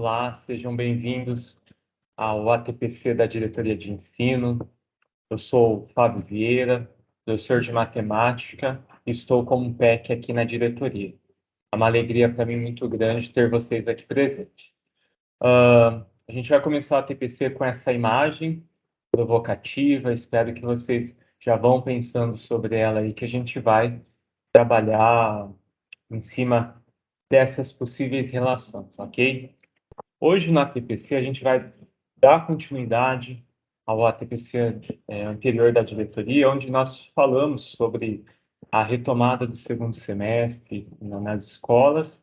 Olá, sejam bem-vindos ao ATPC da Diretoria de Ensino. Eu sou o Fábio Vieira, professor de matemática, e estou como PEC aqui na diretoria. É uma alegria para mim muito grande ter vocês aqui presentes. A gente vai começar o ATPC com essa imagem provocativa, espero que vocês já vão pensando sobre ela aí, que a gente vai trabalhar em cima dessas possíveis relações, ok? Hoje, no ATPC, a gente vai dar continuidade ao ATPC anterior da diretoria, onde nós falamos sobre a retomada do segundo semestre nas escolas,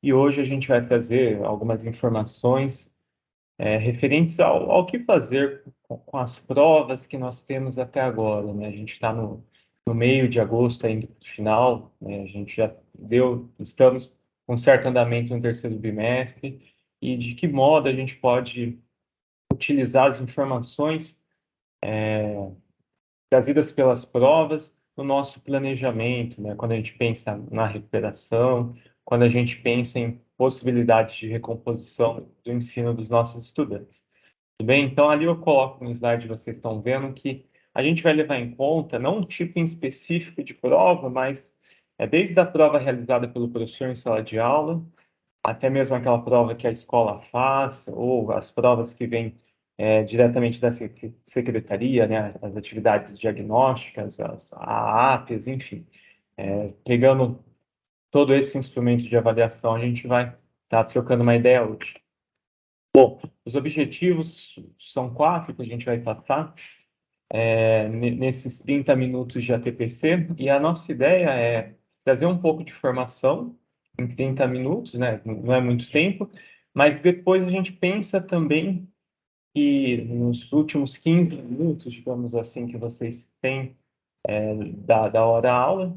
e hoje a gente vai trazer algumas informações referentes ao que fazer com as provas que nós temos até agora, né? A gente está no meio de agosto, ainda no final, né? A gente já estamos com certo andamento no terceiro bimestre, e de que modo a gente pode utilizar as informações trazidas pelas provas no nosso planejamento, né? Quando a gente pensa na recuperação, quando a gente pensa em possibilidades de recomposição do ensino dos nossos estudantes. Tudo bem? Então, ali eu coloco no slide, vocês estão vendo que a gente vai levar em conta não um tipo em específico de prova, mas desde a prova realizada pelo professor em sala de aula, até mesmo aquela prova que a escola faz, ou as provas que vêm diretamente da secretaria, né, as atividades diagnósticas, as AAPs, enfim. Pegando todo esse instrumento de avaliação, a gente vai estar trocando uma ideia hoje. Bom, os objetivos são 4 que a gente vai passar nesses 30 minutos de ATPC, e a nossa ideia é trazer um pouco de formação em 30 minutos, né? Não é muito tempo, mas depois a gente pensa também que nos últimos 15 minutos, digamos assim, que vocês têm da hora-aula,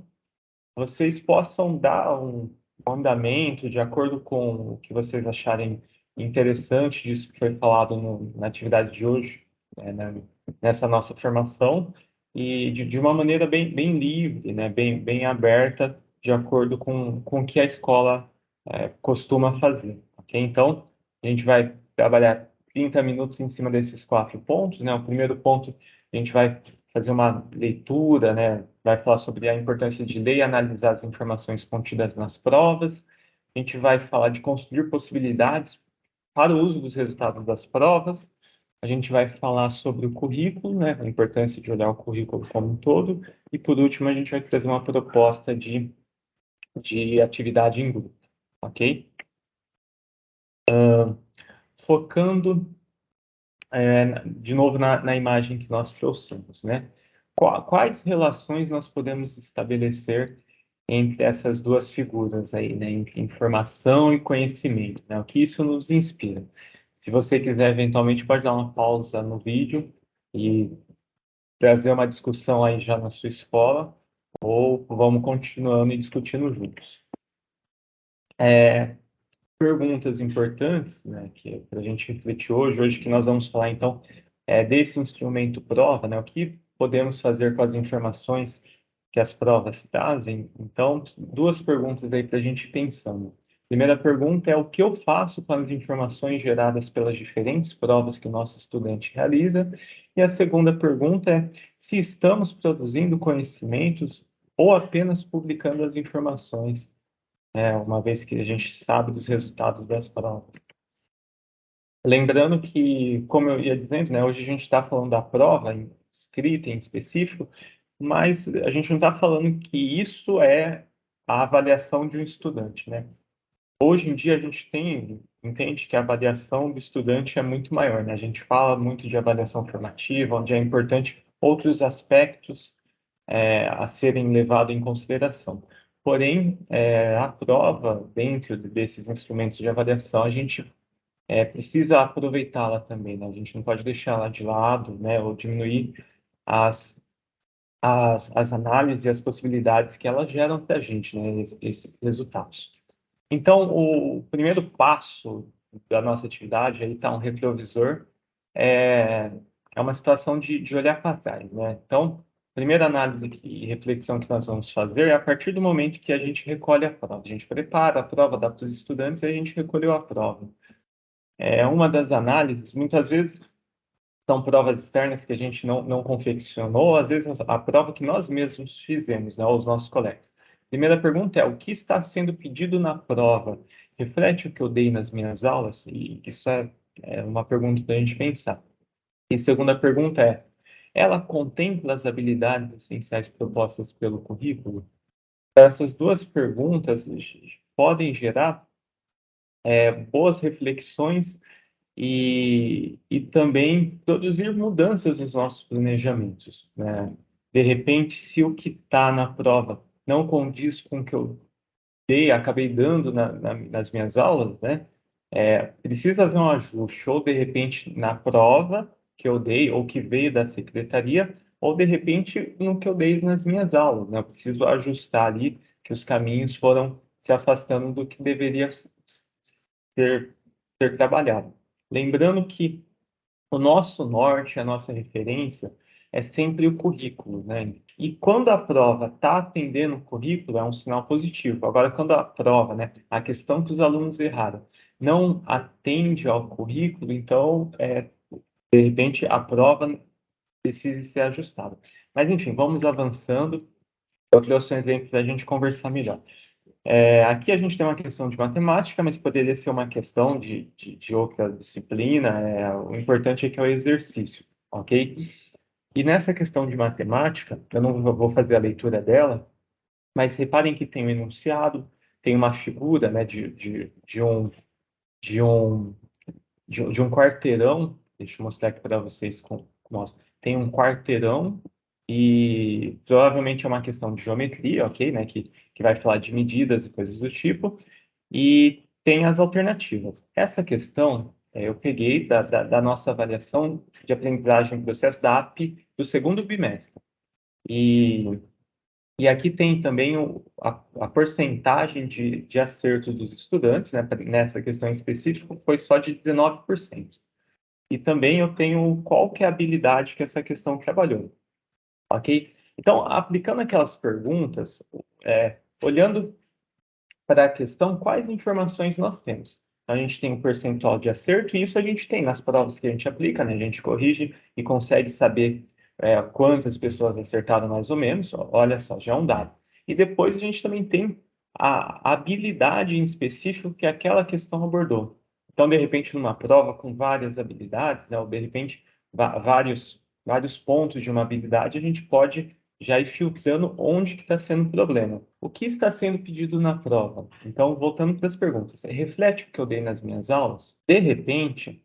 vocês possam dar um andamento de acordo com o que vocês acharem interessante disso que foi falado na atividade de hoje, nessa nossa formação, e de uma maneira bem livre, né, bem aberta, de acordo com o que a escola costuma fazer. Ok? Então, a gente vai trabalhar 30 minutos em cima desses 4 pontos, né? O primeiro ponto, a gente vai fazer uma leitura, né? Vai falar sobre a importância de ler e analisar as informações contidas nas provas. A gente vai falar de construir possibilidades para o uso dos resultados das provas. A gente vai falar sobre o currículo, né? A importância de olhar o currículo como um todo. E, por último, a gente vai trazer uma proposta de atividade em grupo, ok? Focando de novo na imagem que nós trouxemos, né? Quais relações nós podemos estabelecer entre essas duas figuras aí, né? Entre informação e conhecimento, né? O que isso nos inspira? Se você quiser, eventualmente, pode dar uma pausa no vídeo e trazer uma discussão aí já na sua escola, ou vamos continuando e discutindo juntos. Perguntas importantes, né, que é para a gente refletir hoje que nós vamos falar, então, desse instrumento prova, né, o que podemos fazer com as informações que as provas trazem. Então, duas perguntas aí para a gente pensando. Primeira pergunta é o que eu faço com as informações geradas pelas diferentes provas que o nosso estudante realiza? E a segunda pergunta é se estamos produzindo conhecimentos ou apenas publicando as informações, uma vez que a gente sabe dos resultados das provas. Lembrando que, como eu ia dizendo, né, hoje a gente está falando da prova escrita em específico, mas a gente não está falando que isso é a avaliação de um estudante, né? Hoje em dia a gente entende que a avaliação do estudante é muito maior, né? A gente fala muito de avaliação formativa, onde é importante outros aspectos a serem levados em consideração. Porém, a prova, dentro desses instrumentos de avaliação, a gente precisa aproveitá-la também, né? A gente não pode deixá-la de lado, né? Ou diminuir as, as análises e as possibilidades que elas geram para a gente, né? Esses resultados. Então, o primeiro passo da nossa atividade, aí está um retrovisor, é, é uma situação de olhar para trás, né? Então, primeira análise e reflexão que nós vamos fazer é a partir do momento que a gente recolhe a prova. A gente prepara a prova, dá para os estudantes e a gente recolheu a prova. uma das análises, muitas vezes são provas externas que a gente não confeccionou, às vezes a prova que nós mesmos fizemos, né, os nossos colegas. Primeira pergunta é: o que está sendo pedido na prova reflete o que eu dei nas minhas aulas? E isso é uma pergunta para a gente pensar. E segunda pergunta é: ela contempla as habilidades essenciais propostas pelo currículo? Essas duas perguntas podem gerar boas reflexões e também produzir mudanças nos nossos planejamentos, né? De repente, se o que está na prova não condiz com o que eu acabei dando nas minhas aulas, né? Precisa haver um ajuste, ou de repente na prova que eu dei, ou que veio da secretaria, ou de repente no que eu dei nas minhas aulas, né? Eu preciso ajustar ali que os caminhos foram se afastando do que deveria ser trabalhado. Lembrando que o nosso norte, a nossa referência, é sempre o currículo, né? E quando a prova está atendendo o currículo, é um sinal positivo. Agora, quando a prova, né, a questão que os alunos erraram, não atende ao currículo, então, de repente, a prova precisa ser ajustada. Mas, enfim, vamos avançando. Eu trouxe um exemplo para a gente conversar melhor. Aqui a gente tem uma questão de matemática, mas poderia ser uma questão de outra disciplina. O importante é que é o exercício, ok? E nessa questão de matemática, eu não vou fazer a leitura dela, mas reparem que tem um enunciado, tem uma figura, né, de um, de um quarteirão. Deixa eu mostrar aqui para vocês como mostra. Tem um quarteirão e provavelmente é uma questão de geometria, ok? Né, que vai falar de medidas e coisas do tipo. E tem as alternativas. Essa questão eu peguei da nossa avaliação de aprendizagem em processo da AP do segundo bimestre. E, e aqui tem também a porcentagem de acertos dos estudantes, né, nessa questão em específico, foi só de 19%. E também eu tenho qual que é a habilidade que essa questão trabalhou, ok? Então, aplicando aquelas perguntas, olhando para a questão, quais informações nós temos? A gente tem o percentual de acerto, e isso a gente tem nas provas que a gente aplica, né? A gente corrige e consegue saber quantas pessoas acertaram mais ou menos. Olha só, já é um dado. E depois a gente também tem a habilidade em específico que aquela questão abordou. Então, de repente, numa prova com várias habilidades, né? Ou de repente, vários pontos de uma habilidade, a gente pode já ir filtrando onde que está sendo o problema. O que está sendo pedido na prova? Então, voltando para as perguntas, reflete o que eu dei nas minhas aulas? De repente,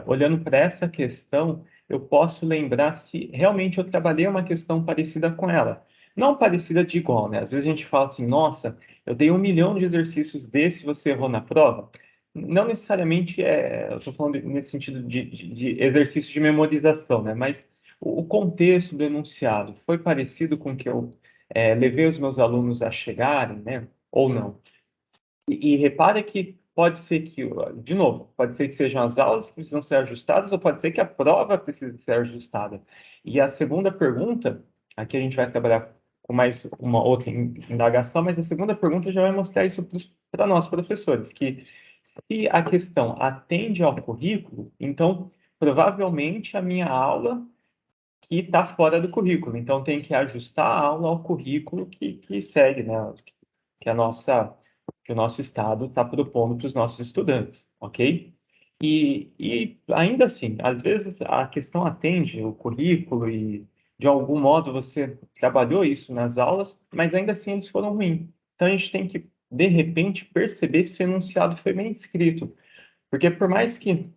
olhando para essa questão, eu posso lembrar se realmente eu trabalhei uma questão parecida com ela. Não parecida de igual, né? Às vezes a gente fala assim: nossa, eu dei 1 milhão de exercícios desses, você errou na prova. Não necessariamente eu estou falando nesse sentido de exercício de memorização, né? Mas o contexto do enunciado foi parecido com o que eu levei os meus alunos a chegarem, né? Ou não? E repare que pode ser que, de novo, pode ser que sejam as aulas que precisam ser ajustadas, ou pode ser que a prova precise ser ajustada. E a segunda pergunta, aqui a gente vai trabalhar com mais uma outra indagação, mas a segunda pergunta já vai mostrar isso para nós, professores, que se a questão atende ao currículo, então provavelmente a minha aula que está fora do currículo. Então tem que ajustar a aula ao currículo que segue, né? Que a nossa que o nosso estado está propondo para os nossos estudantes, ok? E ainda assim, às vezes a questão atende o currículo e de algum modo você trabalhou isso nas aulas, mas ainda assim eles foram ruins. Então a gente tem que de repente perceber se o enunciado foi bem escrito, porque por mais que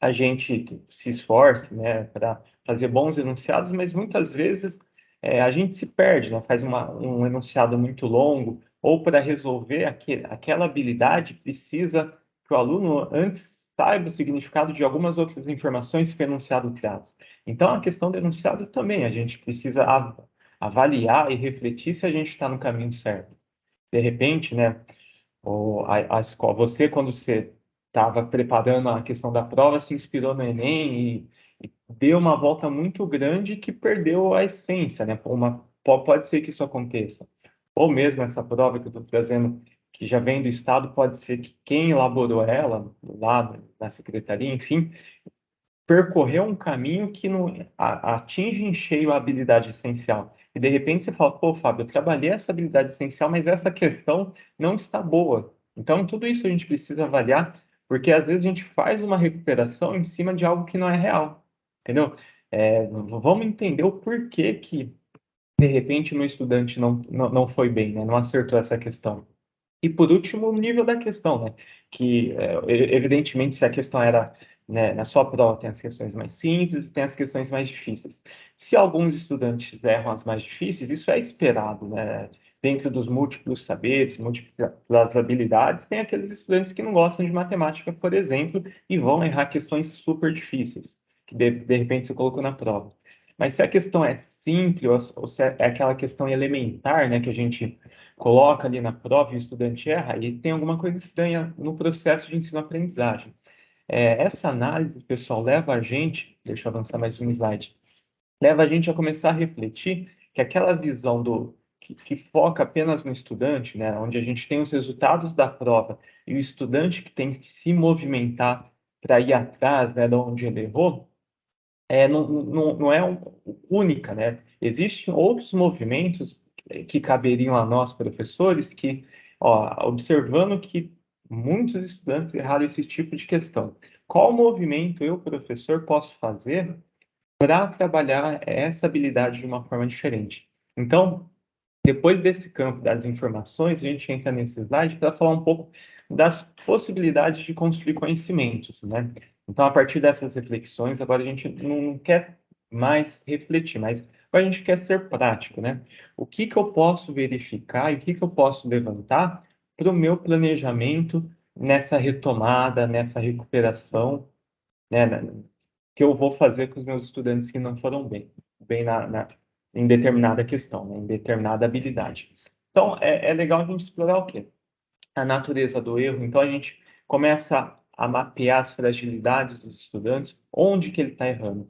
a gente se esforce, né, para fazer bons enunciados, mas muitas vezes a gente se perde, né, faz um enunciado muito longo, ou para resolver aquela habilidade precisa que o aluno antes saiba o significado de algumas outras informações que o enunciado traz. Então, a questão do enunciado também, a gente precisa avaliar e refletir se a gente está no caminho certo. De repente, né, a escola, você, quando você estava preparando a questão da prova, se inspirou no Enem e deu uma volta muito grande que perdeu a essência, né? Pode ser que isso aconteça. Ou mesmo essa prova que eu estou trazendo, que já vem do Estado, pode ser que quem elaborou ela, lá na secretaria, enfim, percorreu um caminho que não atinge em cheio a habilidade essencial. E de repente você fala, pô, Fábio, eu trabalhei essa habilidade essencial, mas essa questão não está boa. Então, tudo isso a gente precisa avaliar, porque às vezes a gente faz uma recuperação em cima de algo que não é real, entendeu? Vamos entender o porquê que, de repente, no estudante não foi bem, né? Não acertou essa questão. E por último, o nível da questão, né? Que, evidentemente, se a questão era, né, na sua prova tem as questões mais simples e tem as questões mais difíceis. Se alguns estudantes erram as mais difíceis, isso é esperado, né? Dentro dos múltiplos saberes, múltiplas habilidades, tem aqueles estudantes que não gostam de matemática, por exemplo, e vão errar questões super difíceis, que de repente você colocou na prova. Mas se a questão é simples, ou se é aquela questão elementar, né, que a gente coloca ali na prova e o estudante erra, e tem alguma coisa estranha no processo de ensino-aprendizagem. Essa análise, pessoal, leva a gente, deixa eu avançar mais um slide, leva a gente a começar a refletir que aquela visão que foca apenas no estudante, né, onde a gente tem os resultados da prova e o estudante que tem que se movimentar para ir atrás, né, de onde ele errou, não é única, né? Existem outros movimentos que caberiam a nós, professores, que, ó, observando que muitos estudantes erraram esse tipo de questão. Qual movimento eu, professor, posso fazer para trabalhar essa habilidade de uma forma diferente? Então, depois desse campo das informações, a gente entra nesse slide para falar um pouco das possibilidades de construir conhecimentos, né? Então, a partir dessas reflexões, agora a gente não quer mais refletir, mas agora a gente quer ser prático, né? O que que eu posso verificar e o que que eu posso levantar para o meu planejamento nessa retomada, nessa recuperação, né, que eu vou fazer com os meus estudantes que não foram bem em determinada questão, né, em determinada habilidade. Então, é legal a gente explorar o quê? A natureza do erro. Então, a gente começa a mapear as fragilidades dos estudantes, onde que ele está errando.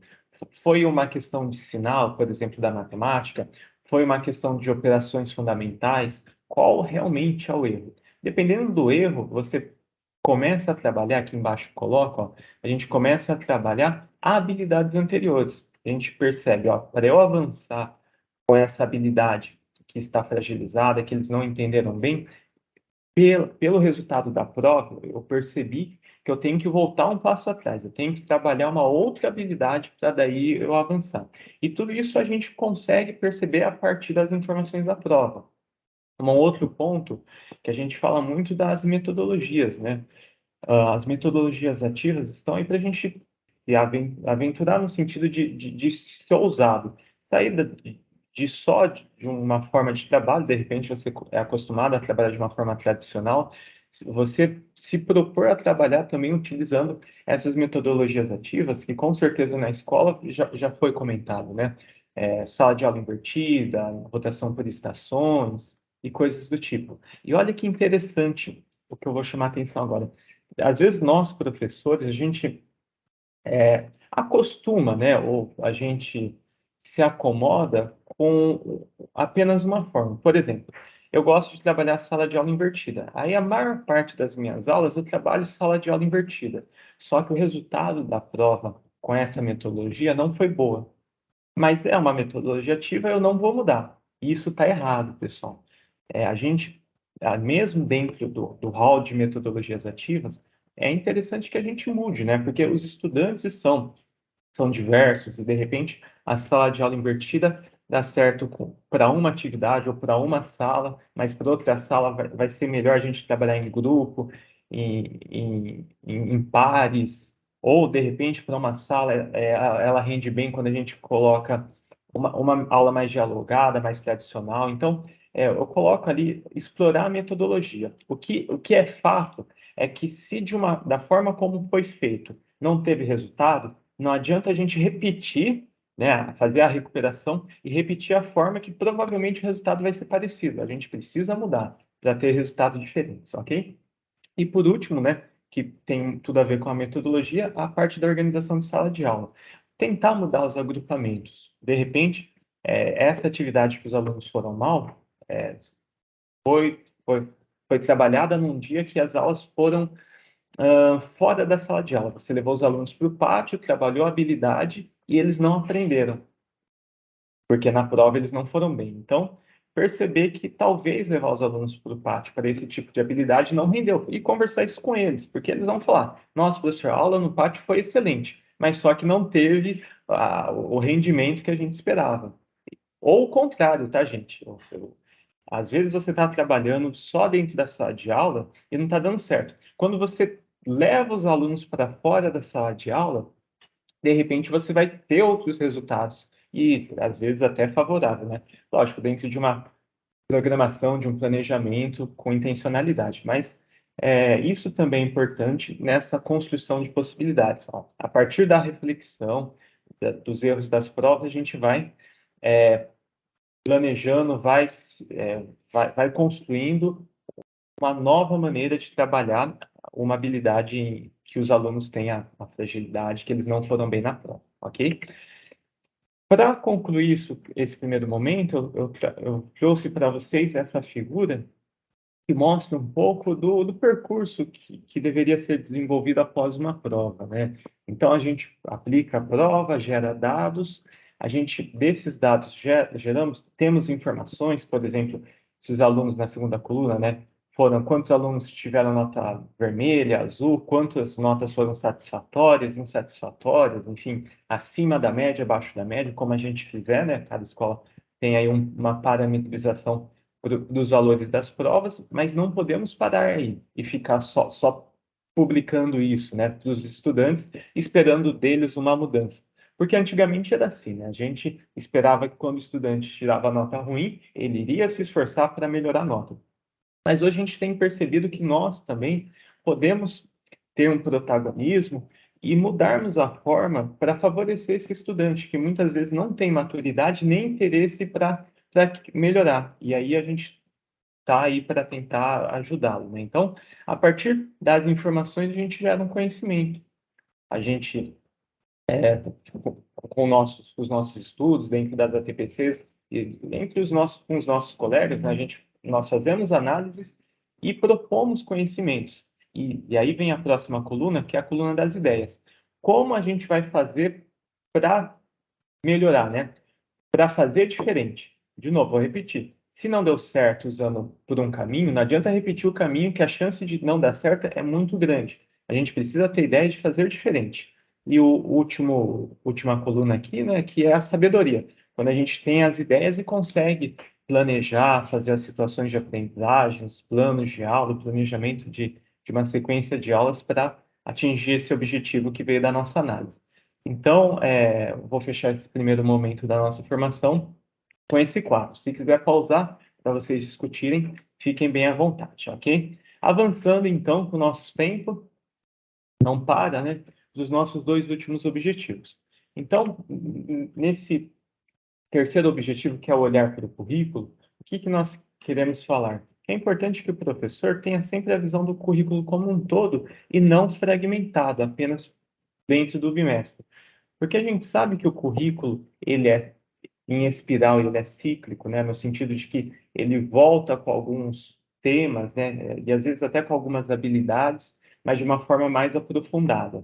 Foi uma questão de sinal, por exemplo, da matemática? Foi uma questão de operações fundamentais? Qual realmente é o erro? Dependendo do erro, você começa a trabalhar, aqui embaixo coloca, ó, a gente começa a trabalhar habilidades anteriores. A gente percebe, ó, para eu avançar com essa habilidade que está fragilizada, que eles não entenderam bem, pelo resultado da prova, eu percebi que eu tenho que voltar um passo atrás, eu tenho que trabalhar uma outra habilidade para daí eu avançar. E tudo isso a gente consegue perceber a partir das informações da prova. Um outro ponto que a gente fala muito das metodologias, né? As metodologias ativas estão aí para a gente se aventurar no sentido de ser ousado. Sair de uma forma de trabalho, de repente você é acostumado a trabalhar de uma forma tradicional, você se propor a trabalhar também utilizando essas metodologias ativas, que com certeza na escola já foi comentado, né? Sala de aula invertida, rotação por estações e coisas do tipo. E olha que interessante o que eu vou chamar a atenção agora. Às vezes nós, professores, a gente acostuma, né, ou a gente se acomoda com apenas uma forma. Por exemplo, eu gosto de trabalhar sala de aula invertida. Aí a maior parte das minhas aulas eu trabalho sala de aula invertida. Só que o resultado da prova com essa metodologia não foi boa. Mas é uma metodologia ativa, eu não vou mudar. Isso está errado, pessoal. A gente, mesmo dentro do hall de metodologias ativas, é interessante que a gente mude, né? Porque os estudantes são diversos e, de repente, a sala de aula invertida dá certo para uma atividade ou para uma sala, mas para outra sala vai ser melhor a gente trabalhar em grupo, em pares, ou, de repente, para uma sala, ela rende bem quando a gente coloca uma aula mais dialogada, mais tradicional. Então, eu coloco ali explorar a metodologia. O que é fato é que se da forma como foi feito não teve resultado, não adianta a gente repetir, né, fazer a recuperação e repetir a forma que provavelmente o resultado vai ser parecido. A gente precisa mudar para ter resultados diferentes, ok? E por último, né, que tem tudo a ver com a metodologia, a parte da organização de sala de aula. Tentar mudar os agrupamentos. De repente, essa atividade que os alunos foram mal, foi foi trabalhada num dia que as aulas foram fora da sala de aula. Você levou os alunos para o pátio, trabalhou a habilidade e eles não aprenderam, porque na prova eles não foram bem. Então, perceber que talvez levar os alunos para o pátio para esse tipo de habilidade não rendeu. E conversar isso com eles, porque eles vão falar: nossa, professor, a aula no pátio foi excelente, mas só que não teve o rendimento que a gente esperava. Ou o contrário, tá, gente? Às vezes você está trabalhando só dentro da sala de aula e não está dando certo. Quando você leva os alunos para fora da sala de aula, de repente você vai ter outros resultados e às vezes até favorável, né? Lógico, dentro de uma programação, de um planejamento com intencionalidade, mas isso também é importante nessa construção de possibilidades. Ó. A partir da reflexão dos erros das provas, a gente vai planejando, vai construindo uma nova maneira de trabalhar uma habilidade que os alunos têm a fragilidade, que eles não foram bem na prova, ok? Para concluir esse primeiro momento, eu trouxe para vocês essa figura que mostra um pouco do percurso que deveria ser desenvolvido após uma prova, né? Então, a gente aplica a prova, gera dados, a gente, desses dados, temos informações, por exemplo, se os alunos na segunda coluna, né, foram quantos alunos tiveram nota vermelha, azul, quantas notas foram satisfatórias, insatisfatórias, enfim, acima da média, abaixo da média, como a gente quiser, né? Cada escola tem aí uma parametrização dos valores das provas, mas não podemos parar aí e ficar só publicando isso, né, para os estudantes, esperando deles uma mudança. Porque antigamente era assim, né? A gente esperava que quando o estudante tirava nota ruim, ele iria se esforçar para melhorar a nota. Mas hoje a gente tem percebido que nós também podemos ter um protagonismo e mudarmos a forma para favorecer esse estudante que muitas vezes não tem maturidade nem interesse para melhorar. E aí a gente está aí para tentar ajudá-lo, né? Então, a partir das informações, a gente gera um conhecimento. A gente, com os nossos estudos, dentro das ATPCs, e entre com os nossos colegas, né, nós fazemos análises e propomos conhecimentos. E aí vem a próxima coluna, que é a coluna das ideias. Como a gente vai fazer para melhorar, né? Para fazer diferente. De novo, vou repetir. Se não deu certo usando por um caminho, não adianta repetir o caminho, que a chance de não dar certo é muito grande. A gente precisa ter ideia de fazer diferente. E última coluna aqui, né, que é a sabedoria. Quando a gente tem as ideias e consegue planejar, fazer as situações de aprendizagem, os planos de aula, o planejamento de uma sequência de aulas para atingir esse objetivo que veio da nossa análise. Então, vou fechar esse primeiro momento da nossa formação com esse quadro. Se quiser pausar para vocês discutirem, fiquem bem à vontade, ok? Avançando então com o nosso tempo, não para, né? Dos nossos dois últimos objetivos. Então, nesse terceiro objetivo, que é o olhar para o currículo, o que nós queremos falar? É importante que o professor tenha sempre a visão do currículo como um todo e não fragmentado, apenas dentro do bimestre. Porque a gente sabe que o currículo, ele é em espiral, ele é cíclico, né? No sentido de que ele volta com alguns temas, né? E às vezes até com algumas habilidades, mas de uma forma mais aprofundada.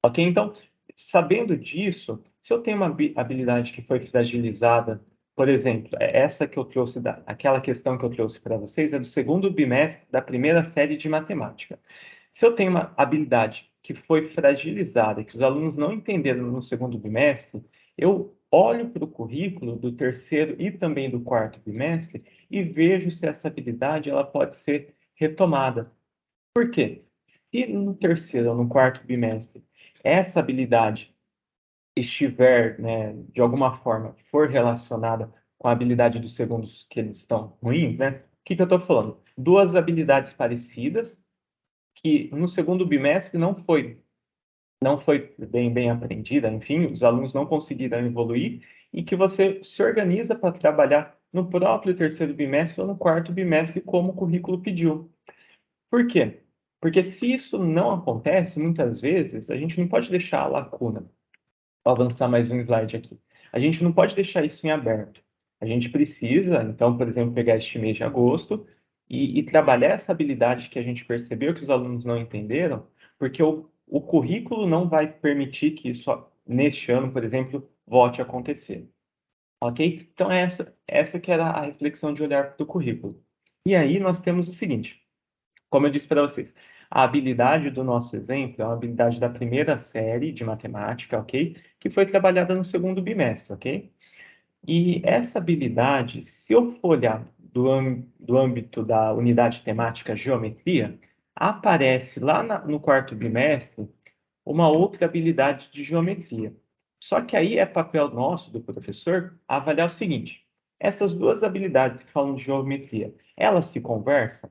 Ok? Então, sabendo disso, se eu tenho uma habilidade que foi fragilizada, por exemplo, essa que eu trouxe, aquela questão que eu trouxe para vocês, é do segundo bimestre da primeira série de matemática. Se eu tenho uma habilidade que foi fragilizada, que os alunos não entenderam no segundo bimestre, eu olho para o currículo do terceiro e também do quarto bimestre e vejo se essa habilidade ela pode ser retomada. Por quê? Se no terceiro ou no quarto bimestre essa habilidade estiver, né, de alguma forma, for relacionada com a habilidade dos segundos que eles estão ruins, né? O que eu estou falando? Duas habilidades parecidas que no segundo bimestre não foi bem aprendida, enfim, os alunos não conseguiram evoluir e que você se organiza para trabalhar no próprio terceiro bimestre ou no quarto bimestre como o currículo pediu. Por quê? Porque se isso não acontece, muitas vezes, a gente não pode deixar a lacuna. Vou avançar mais um slide aqui. A gente não pode deixar isso em aberto. A gente precisa, então, por exemplo, pegar este mês de agosto e trabalhar essa habilidade que a gente percebeu que os alunos não entenderam, porque o currículo não vai permitir que isso, neste ano, por exemplo, volte a acontecer. Ok? Então, essa que era a reflexão de olhar para o currículo. E aí nós temos o seguinte, como eu disse para vocês, a habilidade do nosso exemplo é uma habilidade da primeira série de matemática, ok? Que foi trabalhada no segundo bimestre, ok? E essa habilidade, se eu for olhar do âmbito da unidade temática geometria, aparece lá no quarto bimestre uma outra habilidade de geometria. Só que aí é papel nosso, do professor, avaliar o seguinte: essas duas habilidades que falam de geometria, elas se conversam?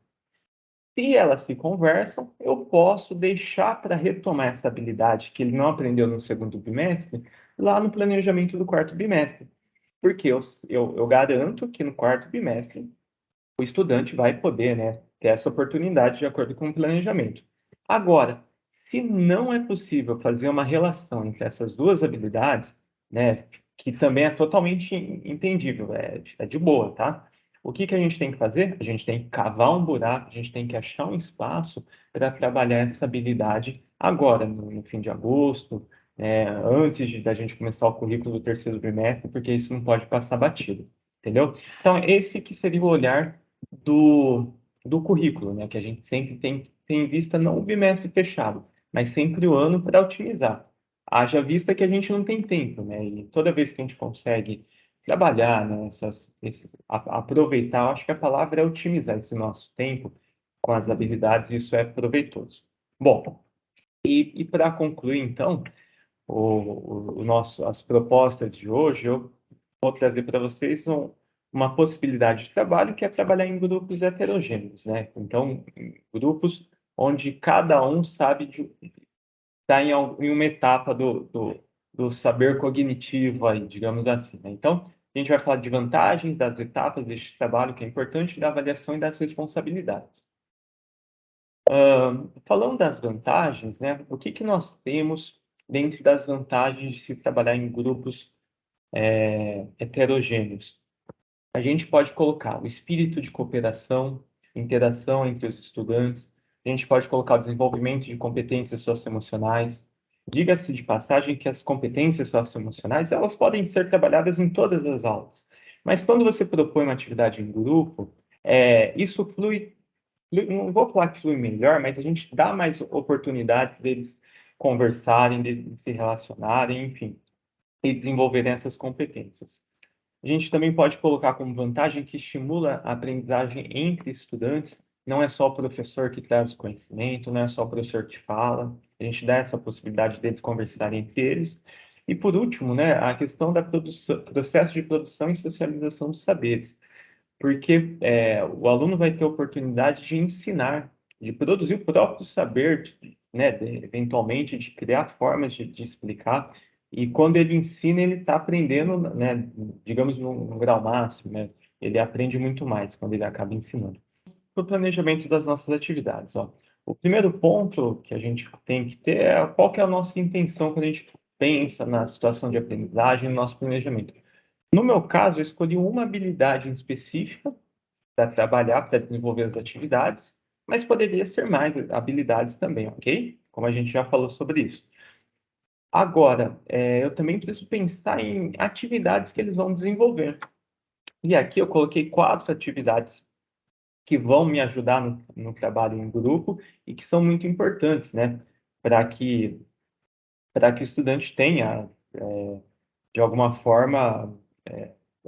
Se elas se conversam, eu posso deixar para retomar essa habilidade que ele não aprendeu no segundo bimestre, lá no planejamento do quarto bimestre. Porque eu garanto que no quarto bimestre o estudante vai poder, né, ter essa oportunidade de acordo com o planejamento. Agora, se não é possível fazer uma relação entre essas duas habilidades, né, que também é totalmente entendível, é de boa, tá? O que que a gente tem que fazer? A gente tem que cavar um buraco, a gente tem que achar um espaço para trabalhar essa habilidade agora, no fim de agosto, antes da gente começar o currículo do terceiro bimestre, porque isso não pode passar batido, entendeu? Então, esse que seria o olhar do, do currículo, né? Que a gente sempre tem em vista não o bimestre fechado, mas sempre o ano para otimizar. Haja vista que a gente não tem tempo, né? E toda vez que a gente consegue trabalhar, né, aproveitar, eu acho que a palavra é otimizar esse nosso tempo com as habilidades, isso é proveitoso. Bom, e para concluir, então, as propostas de hoje, eu vou trazer para vocês uma possibilidade de trabalho que é trabalhar em grupos heterogêneos, né? Então, em grupos onde cada um sabe estar em uma etapa do saber cognitivo aí, digamos assim, né? Então, a gente vai falar de vantagens das etapas deste trabalho, que é importante, da avaliação e das responsabilidades. Falando das vantagens, né? O que que nós temos dentro das vantagens de se trabalhar em grupos heterogêneos? A gente pode colocar o espírito de cooperação, interação entre os estudantes, a gente pode colocar o desenvolvimento de competências socioemocionais. Diga-se de passagem que as competências socioemocionais, elas podem ser trabalhadas em todas as aulas. Mas quando você propõe uma atividade em grupo, isso não vou falar que flui melhor, mas a gente dá mais oportunidades deles conversarem, deles se relacionarem, enfim, e desenvolverem essas competências. A gente também pode colocar como vantagem que estimula a aprendizagem entre estudantes. Não é só o professor que traz o conhecimento, não é só o professor que fala. A gente dá essa possibilidade deles conversarem entre eles. E por último, né, a questão da processo de produção e socialização dos saberes, porque o aluno vai ter a oportunidade de ensinar, de produzir o próprio saber, né, eventualmente de criar formas de explicar, e quando ele ensina, ele está aprendendo, né, digamos, no grau máximo, né, ele aprende muito mais quando ele acaba ensinando. O planejamento das nossas atividades, ó. O primeiro ponto que a gente tem que ter é qual que é a nossa intenção quando a gente pensa na situação de aprendizagem, no nosso planejamento. No meu caso, eu escolhi uma habilidade em específica para trabalhar, para desenvolver as atividades, mas poderia ser mais habilidades também, ok? Como a gente já falou sobre isso. Agora, eu também preciso pensar em atividades que eles vão desenvolver. E aqui eu coloquei 4 atividades que vão me ajudar no trabalho em grupo e que são muito importantes, né? Para que, para que o estudante tenha, de alguma forma,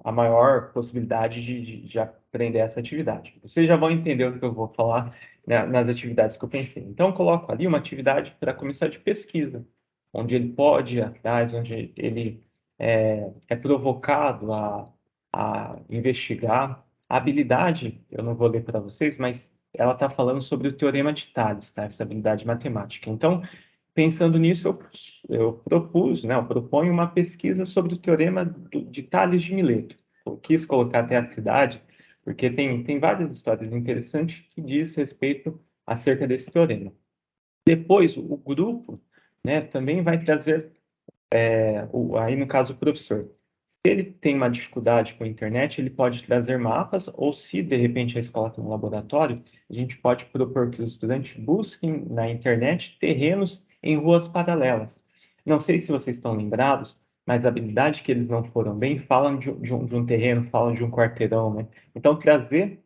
a maior possibilidade de aprender essa atividade. Vocês já vão entender o que eu vou falar, né, nas atividades que eu pensei. Então, eu coloco ali uma atividade para começar de pesquisa, onde ele pode ir atrás, onde ele é provocado a investigar. A habilidade, eu não vou ler para vocês, mas ela está falando sobre o Teorema de Tales, tá? Essa habilidade matemática. Então, pensando nisso, eu propus, né, eu proponho uma pesquisa sobre o teorema de Tales de Mileto. Eu quis colocar até a cidade, porque tem várias histórias interessantes que diz respeito acerca desse teorema. Depois, o grupo, né, também vai trazer, aí no caso o professor, Se ele tem uma dificuldade com a internet, ele pode trazer mapas, ou se de repente a escola tem um laboratório, a gente pode propor que os estudantes busquem na internet terrenos em ruas paralelas. Não sei se vocês estão lembrados, mas a habilidade que eles não foram bem falam de um terreno, falam de um quarteirão, né? Então, trazer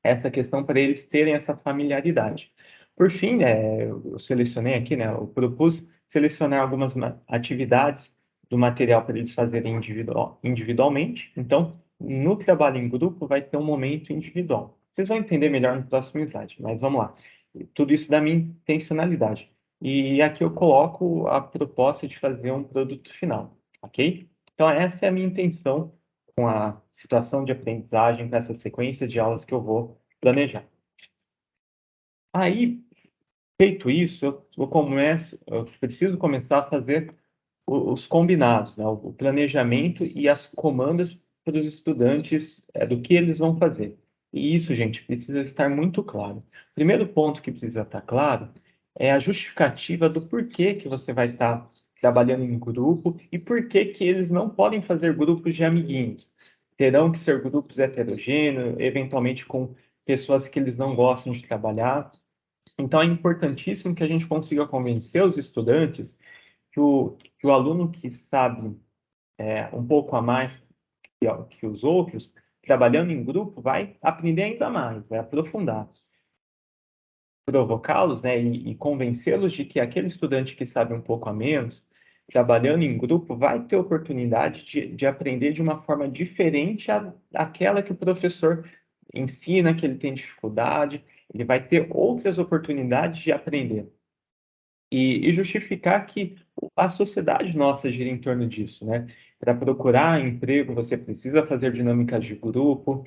essa questão para eles terem essa familiaridade. Por fim, eu selecionei aqui, né, eu propus selecionar algumas atividades do material para eles fazerem individualmente. Então, no trabalho em grupo, vai ter um momento individual. Vocês vão entender melhor no próximo slide, mas vamos lá. Tudo isso da minha intencionalidade. E aqui eu coloco a proposta de fazer um produto final, ok? Então, essa é a minha intenção com a situação de aprendizagem para essa sequência de aulas que eu vou planejar. Aí, feito isso, eu preciso começar a fazer os combinados, né? O planejamento e as comandas para os estudantes do que eles vão fazer. E isso, gente, precisa estar muito claro. O primeiro ponto que precisa estar claro é a justificativa do porquê que você vai estar trabalhando em grupo e por que que eles não podem fazer grupos de amiguinhos. Terão que ser grupos heterogêneos, eventualmente com pessoas que eles não gostam de trabalhar. Então, é importantíssimo que a gente consiga convencer os estudantes que o aluno que sabe um pouco a mais que os outros, trabalhando em grupo, vai aprender ainda mais, vai aprofundar. Provocá-los, né, e convencê-los de que aquele estudante que sabe um pouco a menos, trabalhando em grupo, vai ter oportunidade de aprender de uma forma diferente daquela que o professor ensina, que ele tem dificuldade, ele vai ter outras oportunidades de aprender. E justificar que a sociedade nossa gira em torno disso, né? Para procurar emprego, você precisa fazer dinâmicas de grupo.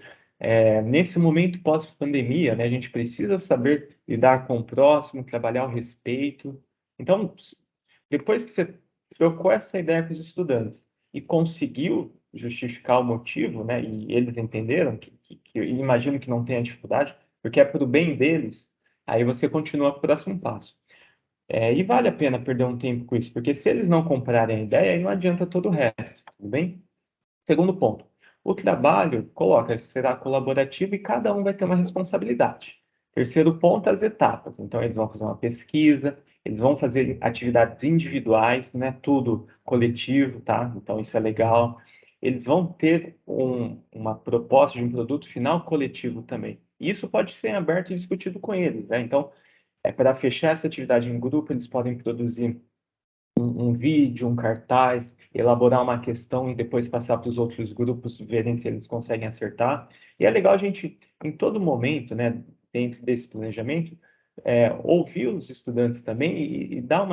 Nesse momento pós-pandemia, né, a gente precisa saber lidar com o próximo, trabalhar o respeito. Então, depois que você trocou essa ideia com os estudantes e conseguiu justificar o motivo, né, e eles entenderam que eu imagino que não tenha dificuldade, porque é para o bem deles, aí você continua para o próximo passo. E vale a pena perder um tempo com isso, porque se eles não comprarem a ideia, aí não adianta todo o resto, tudo bem? Segundo ponto, o trabalho, coloca, será colaborativo e cada um vai ter uma responsabilidade. Terceiro ponto, as etapas. Então, eles vão fazer uma pesquisa, eles vão fazer atividades individuais, não é tudo coletivo, tá? Então, isso é legal. Eles vão ter uma proposta de um produto final coletivo também. E isso pode ser aberto e discutido com eles, né? Então, para fechar essa atividade em grupo, eles podem produzir um vídeo, um cartaz, elaborar uma questão e depois passar para os outros grupos verem se eles conseguem acertar. E é legal a gente, em todo momento, né, dentro desse planejamento, ouvir os estudantes também e dar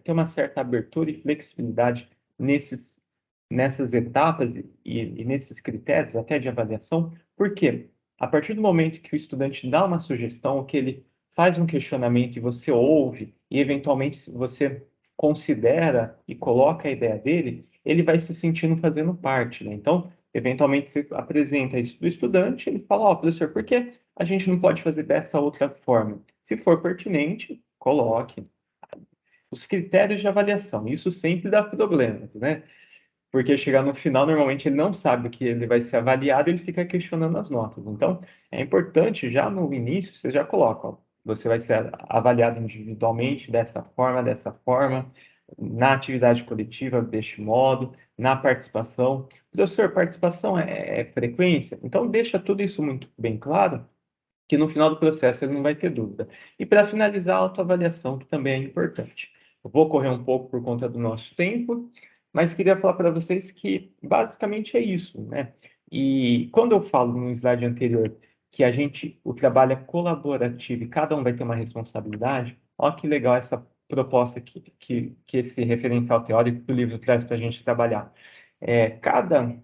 ter uma certa abertura e flexibilidade nessas etapas e nesses critérios até de avaliação, porque a partir do momento que o estudante dá uma sugestão, que ele faz um questionamento e você ouve, e eventualmente você considera e coloca a ideia dele, ele vai se sentindo fazendo parte, né? Então, eventualmente você apresenta isso para o estudante, ele fala, ó, professor, por que a gente não pode fazer dessa outra forma? Se for pertinente, coloque. Os critérios de avaliação, isso sempre dá problemas, né? Porque chegar no final, normalmente ele não sabe o que ele vai ser avaliado, ele fica questionando as notas. Então, é importante já no início, você já coloca, ó, você vai ser avaliado individualmente dessa forma, na atividade coletiva deste modo, na participação. Professor, participação é frequência? Então, deixa tudo isso muito bem claro, que no final do processo ele não vai ter dúvida. E para finalizar, a autoavaliação, que também é importante. Eu vou correr um pouco por conta do nosso tempo, mas queria falar para vocês que basicamente é isso, né? E quando eu falo no slide anterior que o trabalho é colaborativo e cada um vai ter uma responsabilidade, olha que legal essa proposta que esse referencial teórico que o livro traz para a gente trabalhar. Cada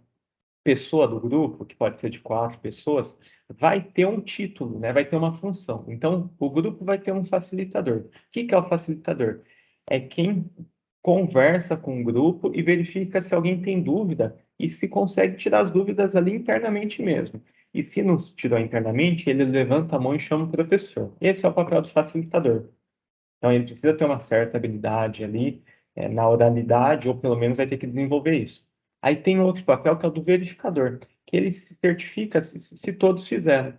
pessoa do grupo, que pode ser de 4 pessoas, vai ter um título, né? Vai ter uma função. Então, o grupo vai ter um facilitador. O que que é o facilitador? É quem conversa com o grupo e verifica se alguém tem dúvida e se consegue tirar as dúvidas ali internamente mesmo. E se não tirou internamente, ele levanta a mão e chama o professor. Esse é o papel do facilitador. Então, ele precisa ter uma certa habilidade ali, na oralidade, ou pelo menos vai ter que desenvolver isso. Aí tem outro papel que é o do verificador, que ele se certifica se todos fizeram.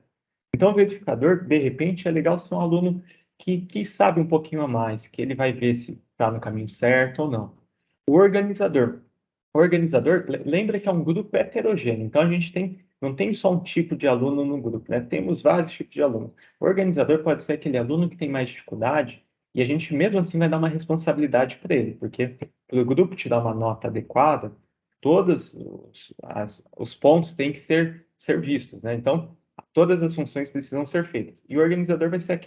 Então, o verificador, de repente, é legal ser um aluno que sabe um pouquinho a mais, que ele vai ver se está no caminho certo ou não. O organizador. O organizador, lembra que é um grupo heterogêneo, então a gente não tem só um tipo de aluno no grupo, né? Temos vários tipos de aluno. O organizador pode ser aquele aluno que tem mais dificuldade e a gente mesmo assim vai dar uma responsabilidade para ele, porque para o grupo te dar uma nota adequada, todos os pontos têm que ser vistos, né? Então, todas as funções precisam ser feitas. E o organizador vai ser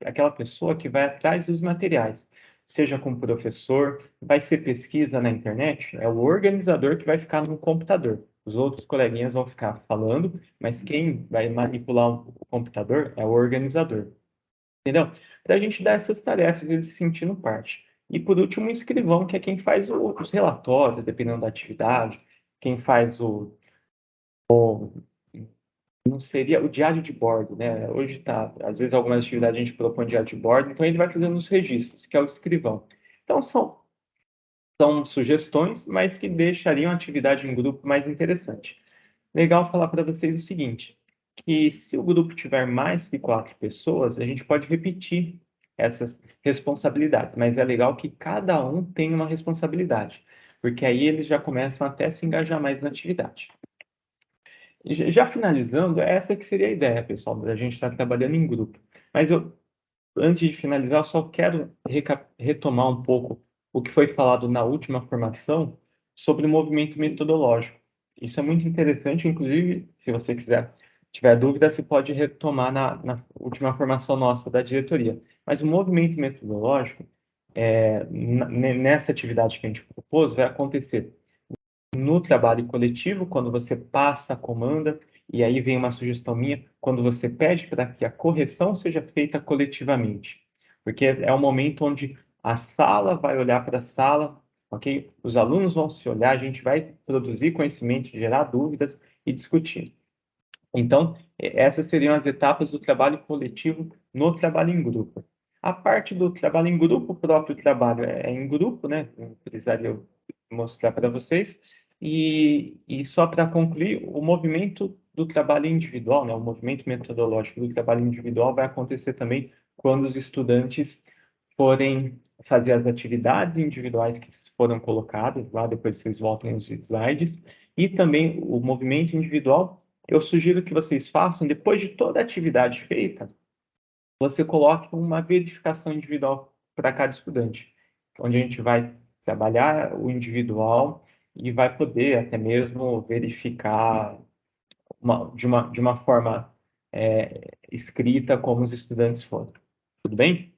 aquela pessoa que vai atrás dos materiais, seja com o professor, vai ser pesquisa na internet, é o organizador que vai ficar no computador. Os outros coleguinhas vão ficar falando, mas quem vai manipular o computador é o organizador. Entendeu? Para a gente dar essas tarefas e eles se sentindo parte. E por último, o escrivão, que é quem faz os relatórios, dependendo da atividade, quem faz não seria o diário de bordo, né? Hoje tá, às vezes algumas atividades a gente propõe diário de bordo, então ele vai fazendo os registros, que é o escrivão. Então são sugestões, mas que deixariam a atividade em grupo mais interessante. Legal falar para vocês o seguinte, que se o grupo tiver mais que 4 pessoas, a gente pode repetir essas responsabilidades, mas é legal que cada um tenha uma responsabilidade, porque aí eles já começam até a se engajar mais na atividade. E já finalizando, essa que seria a ideia, pessoal, da gente estar trabalhando em grupo. Mas antes de finalizar, eu só quero retomar um pouco o que foi falado na última formação sobre o movimento metodológico. Isso é muito interessante, inclusive, se você tiver dúvida, você pode retomar na última formação nossa da diretoria. Mas o movimento metodológico, nessa atividade que a gente propôs, vai acontecer no trabalho coletivo, quando você passa a comanda, e aí vem uma sugestão minha, quando você pede para que a correção seja feita coletivamente. Porque é o momento onde a sala vai olhar para a sala, ok? Os alunos vão se olhar, a gente vai produzir conhecimento, gerar dúvidas e discutir. Então, essas seriam as etapas do trabalho coletivo no trabalho em grupo. A parte do trabalho em grupo, o próprio trabalho é em grupo, né? Não precisaria eu mostrar para vocês. E só para concluir, o movimento do trabalho individual, né? O movimento metodológico do trabalho individual vai acontecer também quando os estudantes forem fazer as atividades individuais que foram colocadas lá, depois vocês voltem os slides, e também o movimento individual eu sugiro que vocês façam, depois de toda a atividade feita, você coloque uma verificação individual para cada estudante, onde a gente vai trabalhar o individual e vai poder até mesmo verificar de uma forma escrita como os estudantes foram. Tudo bem?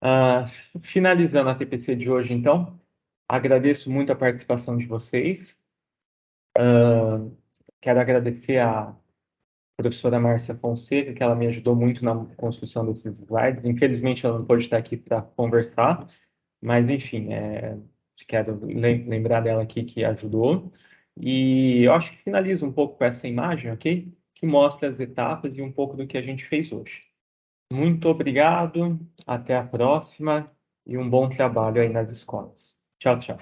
Ah, finalizando a TPC de hoje, então, agradeço muito a participação de vocês. Quero agradecer a professora Márcia Fonseca, que ela me ajudou muito na construção desses slides. Infelizmente, ela não pôde estar aqui para conversar, mas, enfim, quero lembrar dela aqui que ajudou. E eu acho que finalizo um pouco com essa imagem, ok? Que mostra as etapas e um pouco do que a gente fez hoje. Muito obrigado, até a próxima e um bom trabalho aí nas escolas. Tchau, tchau.